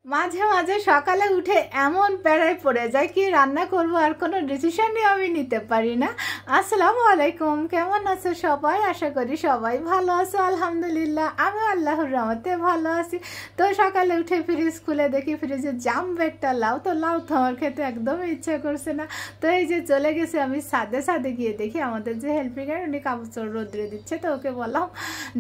মাঝে মাঝে সকালে উঠে এমন প্যারায় পড়ে যায় কি রান্না করব আর কোনো ডিসিশনই আমি নিতে পারি না। আসসালামু আলাইকুম, কেমন আছো সবাই? আশা করি সবাই ভালো আছো। আলহামদুলিল্লাহ আমি আল্লাহর রহমতে ভালো আছি। তো সকালে উঠে ফ্রিজ খুলে দেখি ফ্রিজে জাম্ব একটা লাউ, তো লাউ তো আমার খেতে একদমই ইচ্ছা করছে না। তো এই যে চলে গেছে আমি ছাদে গিয়ে দেখি আমাদের যে হেল্পিংয়ের উনি কাপড় চোপড় রোদ্রে দিচ্ছে। তো ওকে বললাম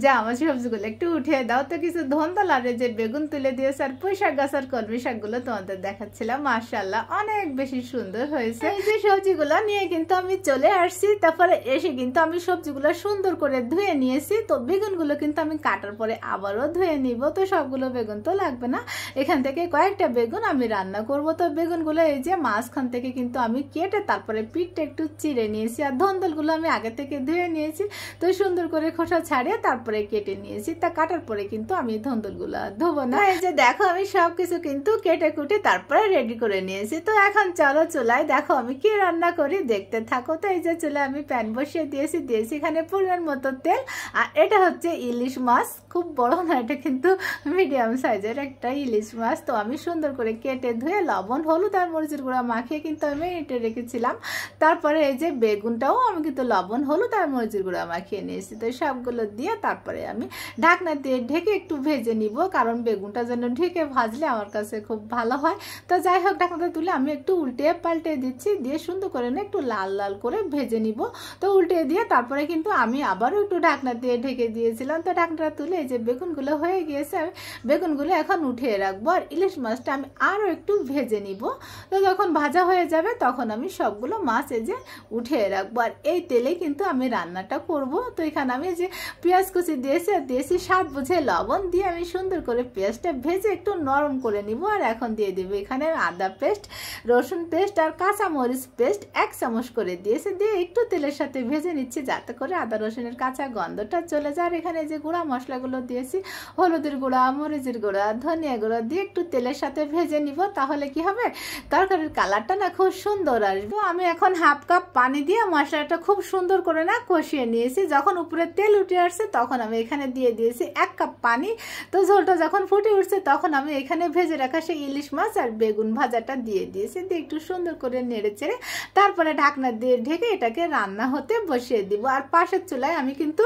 যে আমার সবজিগুলো একটু উঠিয়ে দাও। তো কিছু ধন্দল আর যে বেগুন তুলে দিয়েছে আর পুঁই শাক গাছ আর কলমি শাকগুলো তোমাদের দেখাচ্ছিলাম। মাশাআল্লাহ অনেক বেশি সুন্দর হয়েছে। এই যে সবজিগুলো নিয়ে কিন্তু আমি চলে আসছি, তারপরে এসে কিন্তু আমি সবজিগুলো সুন্দর করে ধুয়ে নিয়েছি। তো বেগুনগুলো কিন্তু আমি কাটার পরে আবারও ধুয়ে নিব। তো সবগুলো বেগুন তো লাগবে না, এখান থেকে কয়েকটা বেগুন আমি রান্না করব। তো বেগুনগুলো এই যে মাঝখান থেকে কিন্তু আমি কেটে তারপরে পিঠটা একটু চিড়ে নিয়েছি, আর ধন্দলগুলো আমি আগে থেকে ধুয়ে নিয়েছি। তো সুন্দর করে খোসা ছাড়িয়ে তারপরে কেটে নিয়েছি। তা কাটার পরে কিন্তু আমি ধন্দলগুলো ধোবো না। এই যে দেখো আমি সবকিছু কিন্তু কেটে কুটে তারপরে রেডি করে নিয়েছি। তো এখন চলো চুলায় দেখো আমি কি রান্না করি, দেখতে থাকো। তো এই যে চুলায় আমি প্যান বসিয়ে দিয়েছি এখানে পরিমাণ মতো তেল। আর এটা হচ্ছে ইলিশ মাছ, খুব বড় না, এটা কিন্তু মিডিয়াম সাইজের একটা ইলিশ মাছ। তো আমি সুন্দর করে কেটে ধুয়ে লবণ হলুদ আর মরিচের গুঁড়া মাখিয়ে কিন্তু আমি এটা রেখেছিলাম। তারপরে এই যে বেগুনটাও আমি কিন্তু লবণ হলুদ আর মরিচের গুঁড়া মাখিয়ে নিয়েছি। তো সবগুলো দিয়ে তারপরে আমি ঢাকনা দিয়ে ঢেকে একটু ভেজে নিব, কারণ বেগুনটা যেন ঢেকে ভাজলে আমার কাছে খুব ভালো হয়। তো যাই হোক, ঢাকনাটা তুলে আমি একটু উল্টে পাল্টে দিচ্ছি, দিয়ে সুন্দর করে না একটু লাল লাল করে ভেজে নিব। তো উল্টে দিয়ে তারপরে কিন্তু আমি আবারও একটু ঢাকনা দিয়ে ঢেকে দিয়েছিলাম। তো ঢাকনাটা তুলে এই যে বেগুনগুলো হয়ে গিয়েছে, আমি বেগুনগুলো এখন উঠিয়ে রাখবো। আর ইলিশ মাছটা আমি আরও একটু ভেজে নিব। তো যখন ভাজা হয়ে যাবে তখন আমি সবগুলো মাছ এই যে উঠিয়ে রাখবো। আর এই তেলে কিন্তু আমি রান্নাটা করব। তো এখানে আমি যে পেঁয়াজ কুচি দিয়েছি স্বাদ বুঝে লবণ দিয়ে আমি সুন্দর করে পেঁয়াজটা ভেজে একটু নরম করে নিব। আর এখন দিয়ে দেবো এখানে আদা পেস্ট, রসুন পেস্ট আর কাঁচামরিচ পেস্ট 1 চামচ করে দিয়েছি। দিয়ে একটু তেলের সাথে ভেজে নিচ্ছি যাতে করে আদা রসুনের কাঁচা গন্ধটা চলে যায়। আর এখানে যে গুঁড়া মশলাগুলো দিয়েছি, হলুদের গুঁড়া, মরিচের গুঁড়া, ধনিয়া গুঁড়া দিয়ে একটু তেলের সাথে ভেজে নিব। তাহলে কি হবে, তরকারির কালারটা না খুব সুন্দর আসবে। আমি এখন হাফ কাপ পানি দিয়ে মশলাটা খুব সুন্দর করে না কষিয়ে নিয়েছি। যখন উপরে তেল উঠে আসছে তখন আমি এখানে দিয়ে দিয়েছি 1 কাপ পানি। তো ঝোলটা যখন ফুটে উঠছে তখন আমি এখানে ভেজে রাখা সেই ইলিশ মাছ আর বেগুন ভাজাটা দিয়ে দিয়েছি। দিয়ে একটু সুন্দর করে নেড়ে চেড়ে তারপরে ঢাকনা দিয়ে ঢেকে এটাকে রান্না হতে বসিয়ে দিব। আর পাশের চুলায় আমি কিন্তু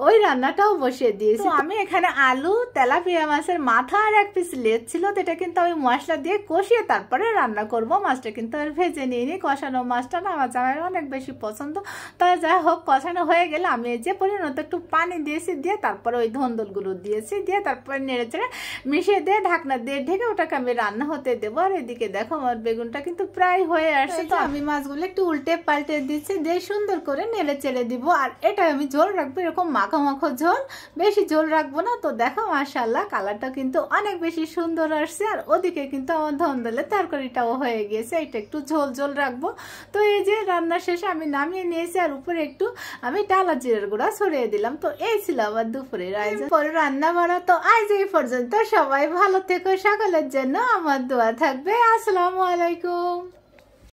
ওই রান্নাটাও বসিয়ে দিয়েছি। আমি এখানে আলু, তেলাপিয়া মাছের মাথা আর 1 পিস লেজ ছিল, তো এটা কিন্তু আমি মশলা দিয়ে কষিয়ে তারপরে রান্না করব। মাছটা কিন্তু আর ভেজে নিইনি, কষানো মাছটা না আমার জামাই অনেক বেশি পছন্দ। তাই যাই হোক, কষানো হয়ে গেলে আমি এই যে পরিমাণ একটু পানি দিয়েছি, দিয়ে তারপরে ওই ধন্দলগুলো দিয়েছি, দিয়ে তারপরে নেড়ে চেড়ে মিশিয়ে দিয়ে ঢাকনা দিয়ে ঢেকে ওটাকে আমি রান্না হতে দেবো। আর এদিকে দেখো আমার বেগুনটা কিন্তু প্রায় হয়ে আসছে। তো আমি মাছগুলো একটু উল্টে পাল্টে দিচ্ছি, দিয়ে সুন্দর করে নেড়ে চেড়ে দিব। আর এটা আমি ঝোল রাখবো এরকম মাখো মাখো ঝোল, বেশি ঝোল রাখবো না। তো দেখো মাশাআল্লাহ কালারটা কিন্তু অনেক বেশি সুন্দর আসছে। আর ওদিকে কিন্তু আমার ধন্দলের তরকারিটাও হয়ে গিয়েছে, এটা একটু ঝোল ঝোল রাখবো। তো এই যে রান্না শেষে আমি নামিয়ে নিয়েছি, আর উপরে একটু আমি টালা জিরার গুঁড়া ছড়িয়ে দিলাম। তো এই ছিল আমার দুপুরের আয়োজন, পরে রান্না বাড়া। তো আজ এই পর্যন্ত, সবাই ভালো থেকো, সকলের জন্য আমার দোয়া থাকবে। আসসালামু আলাইকুম।